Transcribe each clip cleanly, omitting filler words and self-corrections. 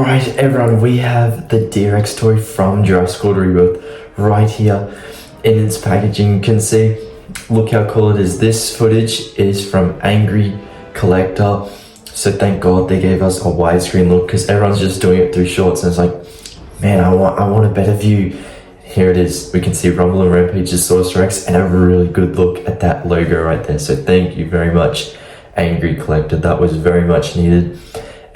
Right, everyone, we have the D-Rex toy from Jurassic World Rebirth right here in its packaging. You can see, look how cool it is. This footage is from Angry Collector, so thank God they gave us a widescreen look because everyone's just doing it through shorts and it's like, man, I want a better view. Here it is. We can see Rumble and Rampageosaurus Rex and a really good look at that logo right there. So thank you very much, Angry Collector. That was very much needed.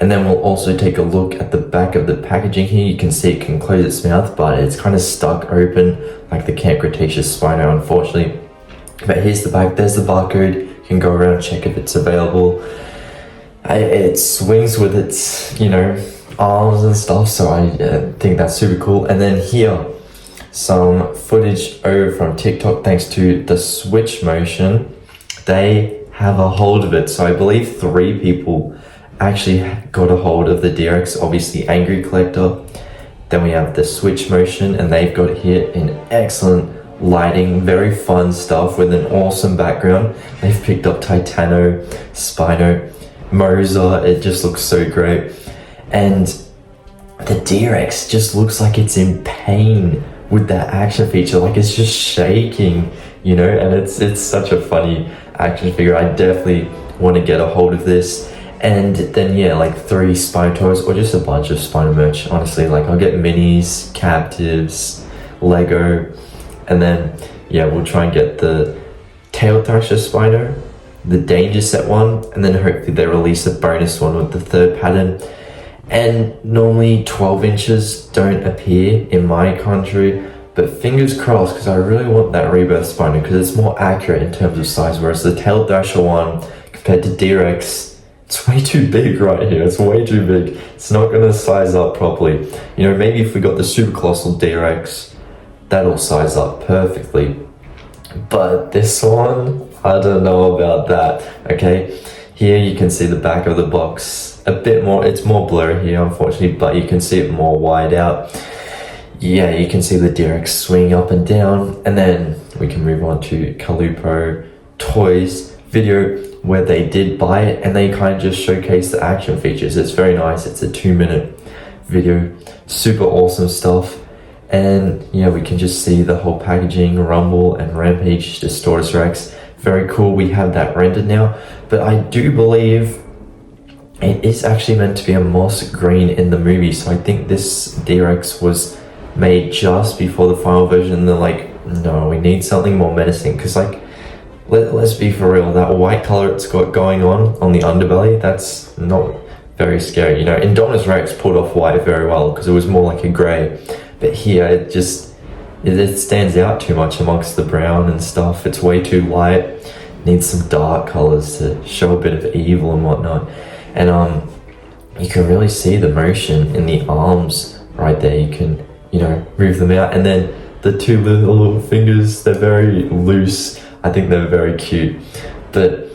And then we'll also take a look at the back of the packaging here. You can see it can close its mouth, but it's kind of stuck open like the Camp Cretaceous Spino, unfortunately. But here's the back, there's the barcode. You can go around and check if it's available. It swings with its, arms and stuff, so I think that's super cool. And then here, some footage over from TikTok, thanks to the Switch Motion. They have a hold of it, so I believe 3 people actually got a hold of the D-Rex. Obviously Angry Collector, then we have the Switch Motion, and they've got it here in excellent lighting, very fun stuff with an awesome background. They've picked up Titano, Spino, Moza. It just looks so great, and the D-Rex just looks like it's in pain with that action feature, like it's just shaking, and it's such a funny action figure. I definitely want to get a hold of this. And then like 3 Spino toys or just a bunch of Spino merch, honestly. Like I'll get minis, captives, Lego, and then we'll try and get the Tail Thrasher Spino, the Danger Set one, and then hopefully they release a bonus one with the 3rd pattern. And normally 12 inches don't appear in my country, but fingers crossed, because I really want that Rebirth Spino because it's more accurate in terms of size, whereas the Tail Thrasher one compared to D-Rex, it's way too big right here. It's way too big. It's not going to size up properly. Maybe if we got the Super Colossal D-Rex, that'll size up perfectly. But this one, I don't know about that. Okay, here you can see the back of the box a bit more. It's more blurry here, unfortunately, but you can see it more wide out. Yeah, you can see the D-Rex swing up and down. And then we can move on to Kalupo Toys video, where they did buy it and they kind of just showcase the action features. It's very nice. It's a 2-minute video, super awesome stuff. And we can just see the whole packaging, Rumble and Rampageosaurus Rex. Very cool. We have that rendered now, but I do believe it is actually meant to be a moss green in the movie. So I think this D-Rex was made just before the final version. They're like, no, we need something more menacing, because let's be for real, that white color it's got going on the underbelly, that's not very scary. Indominus Rex pulled off white very well because it was more like a gray, but here it stands out too much amongst the brown and stuff. It's way too light, needs some dark colors to show a bit of evil and whatnot. And you can really see the motion in the arms right there. You can move them out, and then the 2 little fingers, they're very loose. I think they're very cute. But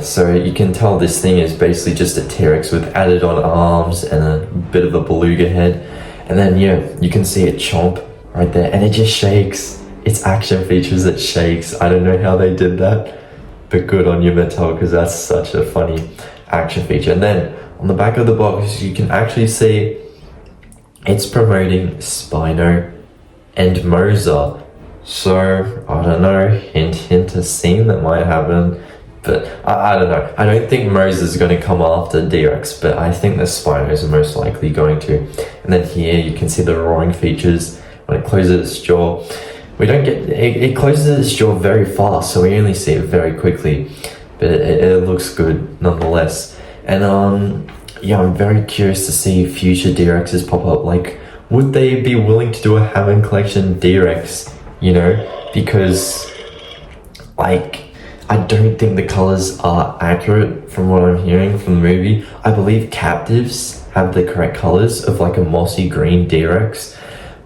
so you can tell this thing is basically just a T-Rex with added on arms and a bit of a beluga head. And then you can see it chomp right there, and it just shakes. Its action features, it shakes. I don't know how they did that, but good on you, Mattel, because that's such a funny action feature. And then on the back of the box, you can actually see it's promoting Spino and Moza. So, I don't know, hint, a scene that might happen, but I don't know. I don't think Moza is going to come after D-Rex, but I think the Spinos are most likely going to. And then here you can see the roaring features when it closes its jaw. We don't get, it closes its jaw very fast, so we only see it very quickly, but it looks good nonetheless. And I'm very curious to see future D-Rexes pop up. Like, would they be willing to do a Hammond Collection D-Rex? Because I don't think the colors are accurate from what I'm hearing from the movie. I believe captives have the correct colors of like a mossy green D-Rex,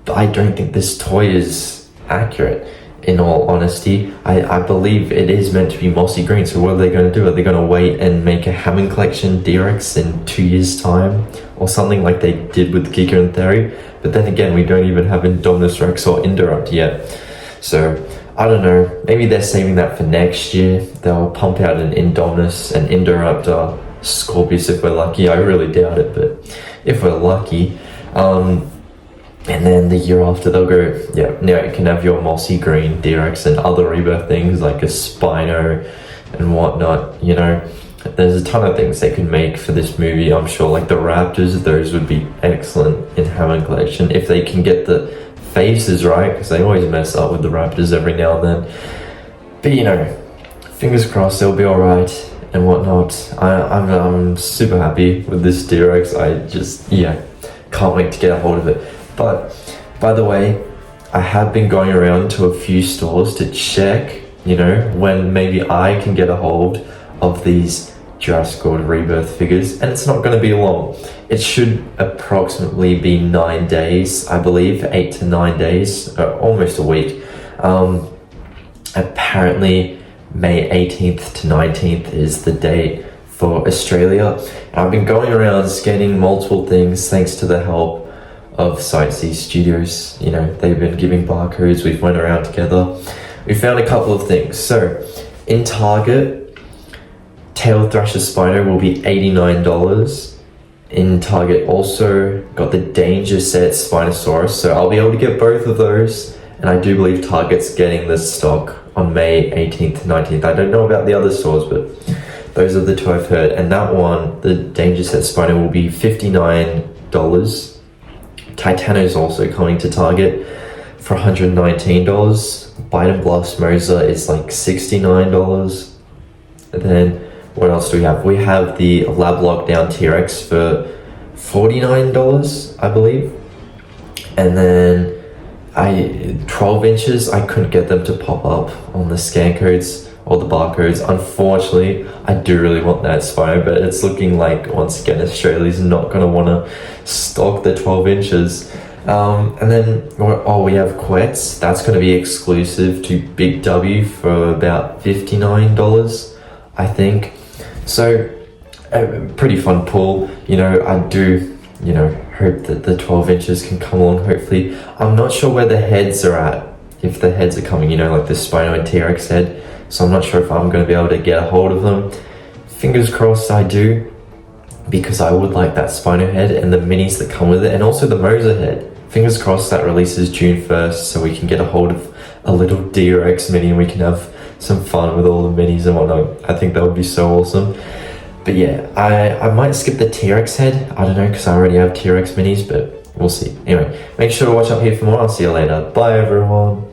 but I don't think this toy is accurate, in all honesty. I believe it is meant to be mossy green, so what are they going to do? Are they going to wait and make a Hammond Collection D-Rex in 2 years' time? Or something like they did with Giga and Theory? But then again, we don't even have Indominus Rex or Indoraptor yet. So I don't know, maybe they're saving that for next year. They'll pump out an Indominus and Indoraptor Scorpius if we're lucky. I really doubt it, but if we're lucky. And then the year after they'll go, yeah, now you can have your mossy green D-Rex and other rebirth things like a Spino and whatnot, you know. There's a ton of things they can make for this movie. I'm sure like the Raptors, those would be excellent in Hammond Collection if they can get the faces right, because they always mess up with the Raptors every now and then. But you know, fingers crossed they'll be alright and whatnot. I'm super happy with this D-Rex. I just, yeah, can't wait to get a hold of it. But by the way, I have been going around to a few stores to check, you know, when maybe I can get a hold of these Jurassic World Rebirth figures, and it's not going to be long. It should approximately be 9 days, I believe, 8 to 9 days, almost a week. Apparently May 18th to 19th is the date for Australia. And I've been going around scanning multiple things thanks to the help of Sightsee Studios. You know, they've been giving barcodes. We've went around together. We found a couple of things. So in Target, Tail Thrasher Spino will be $89. In Target also got the Danger Set Spinosaurus, so I'll be able to get both of those. And I do believe Target's getting this stock on May 18th, 19th. I don't know about the other stores, but those are the two I've heard. And that one, the Danger Set Spino, will be $59. Titano's also coming to Target for $119. Bite and Blast Moza is like $69. And then what else do we have? We have the Lab Lockdown T-Rex for $49, I believe. And then 12 inches, I couldn't get them to pop up on the scan codes or the barcodes. Unfortunately, I do really want that Spino, but it's looking like, once again, Australia's not going to want to stock the 12 inches. And then, we have Quets. That's going to be exclusive to Big W for about $59, I think. So, a pretty fun pull. You know, I do, you know, hope that the 12 inches can come along, hopefully. I'm not sure where the heads are at, if the heads are coming, you know, like the Spino and T-Rex head. So I'm not sure if I'm going to be able to get a hold of them. Fingers crossed I do, because I would like that Spino head and the minis that come with it, and also the Moza head. Fingers crossed that releases June 1st, so we can get a hold of a little D-Rex mini and we can have some fun with all the minis and whatnot. I think that would be so awesome. But yeah, I might skip the T-Rex head. I don't know, because I already have T-Rex minis, but we'll see. Anyway, make sure to watch up here for more. I'll see you later. Bye, everyone.